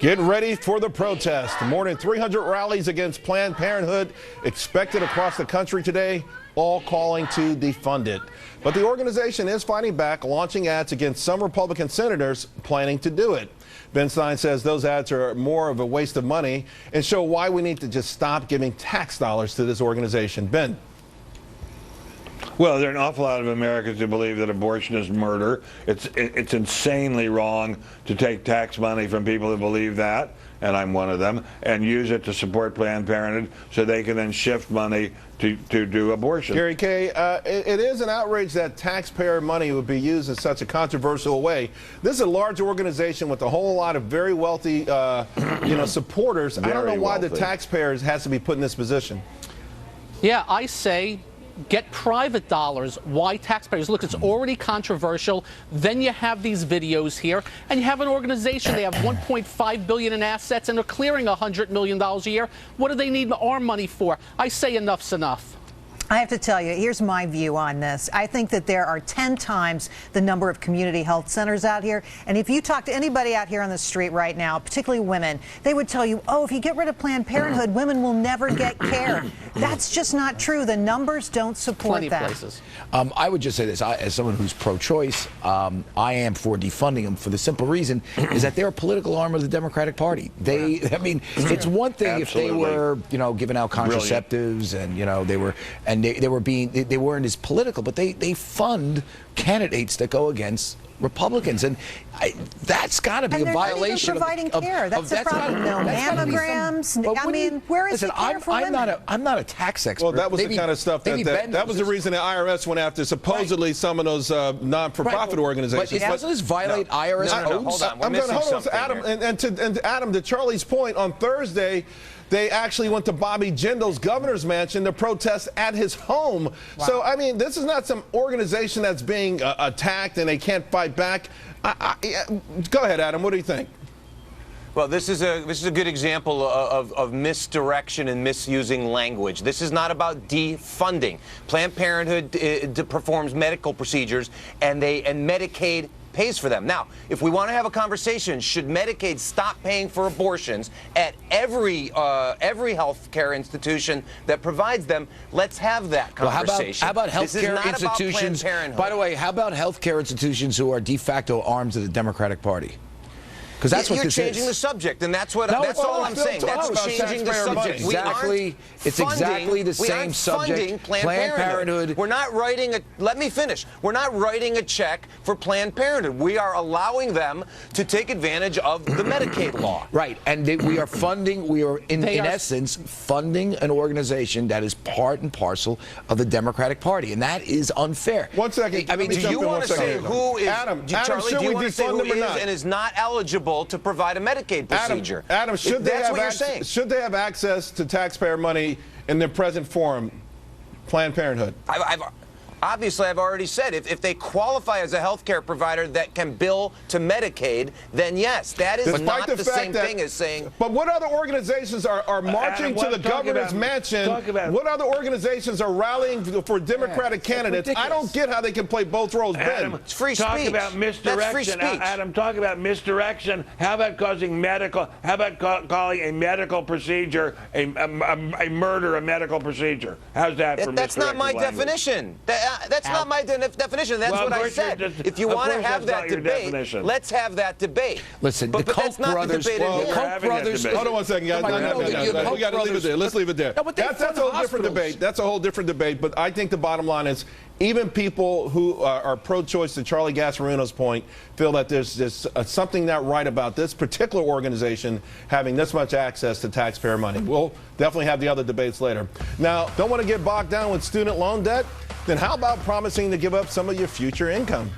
Getting ready for the protest. More than 300 rallies against Planned Parenthood expected across the country today, all calling to defund it. But the organization is fighting back, launching ads against some Republican senators planning to do it. Ben Stein says those ads are more of a waste of money and show why we need to just stop giving tax dollars to this organization. Ben. Well, there are an awful lot of Americans who believe that abortion is murder. It's insanely wrong to take tax money from people who believe that, and I'm one of them, and use it to support Planned Parenthood so they can then shift money to do abortion. Gary Kay, it is an outrage that taxpayer money would be used in such a controversial way. This is a large organization with a whole lot of very wealthy, supporters. I don't know why the taxpayers has to be put in this position. Yeah, I say get private dollars. Why taxpayers? Look, it's already controversial. Then you have these videos here, and you have an organization. They have $1.5 billion in assets, and they're clearing $100 million a year. What do they need our money for? I say enough's enough. I have to tell you, here's my view on this. I think that there are 10 times the number of community health centers out here. And if you talk to anybody out here on the street right now, particularly women, they would tell you, oh, if you get rid of Planned Parenthood, women will never get care. That's just not true. The numbers don't support Plenty that. Of places. I would just say this. As someone who's pro-choice, I am for defunding them for the simple reason is that they're a political arm of the Democratic Party. I mean, it's one thing if they were, giving out contraceptives and, they weren't as political, but they fund candidates that go against Republicans, and that's got to be a violation of providing care. That's the problem. No mammograms. I mean, where is the care for women? I'm not a tax expert. Well, that was the kind of stuff that was the reason the IRS went after supposedly some of those non-for-profit organizations. But doesn't this violate IRS codes? Hold on, Adam, and Adam, to Charlie's point, on Thursday, they actually went to Bobby Jindal's governor's mansion to protest at his home. Wow. So, I mean, this is not some organization that's being attacked and they can't fight back. Go ahead, Adam. What do you think? Well, this is a good example of misdirection and misusing language. This is not about defunding. Planned Parenthood performs medical procedures, and Medicaid pays for them. Now, if we want to have a conversation, should Medicaid stop paying for abortions at every health care institution that provides them? Let's have that conversation. How about health care institutions? By the way, how about health care institutions who are de facto arms of the Democratic Party? Because that's what this is. You're changing the subject, and that's all I'm saying. That's changing the subject. It's exactly the same subject. Planned Parenthood. We're not writing let me finish. We're not writing a check for Planned Parenthood. We are allowing them to take advantage of the Medicaid law. Right, and we are in essence funding an organization that is part and parcel of the Democratic Party, and that is unfair. 1 second. I mean, do you want to say who is, Charlie, do you want to say who is and is not eligible to provide a Medicaid procedure? Adam, should they have access to taxpayer money in their present form, Planned Parenthood? Obviously, I've already said, if they qualify as a health care provider that can bill to Medicaid, then yes, that is not the same thing as saying... But what other organizations are marching to the governor's mansion? What other organizations are rallying for Democratic candidates? I don't get how they can play both roles, Ben. It's free speech. Talk about misdirection. That's free speech. Adam, talk about misdirection. How about calling a medical procedure a murder a medical procedure? How's that for misdirection? That's not my definition. That's not my definition. That's what I said. If you want to have that debate, let's have that debate. Listen, the Koch brothers. Koch brothers. Hold on 1 second, guys. We got to leave it there. Let's leave it there. That's a whole different debate. That's a whole different debate. But I think the bottom line is, even people who are pro-choice, to Charlie Gasparino's point, feel that there's just something not right about this particular organization having this much access to taxpayer money. We'll definitely have the other debates later. Now, don't want to get bogged down with student loan debt? Then how about promising to give up some of your future income?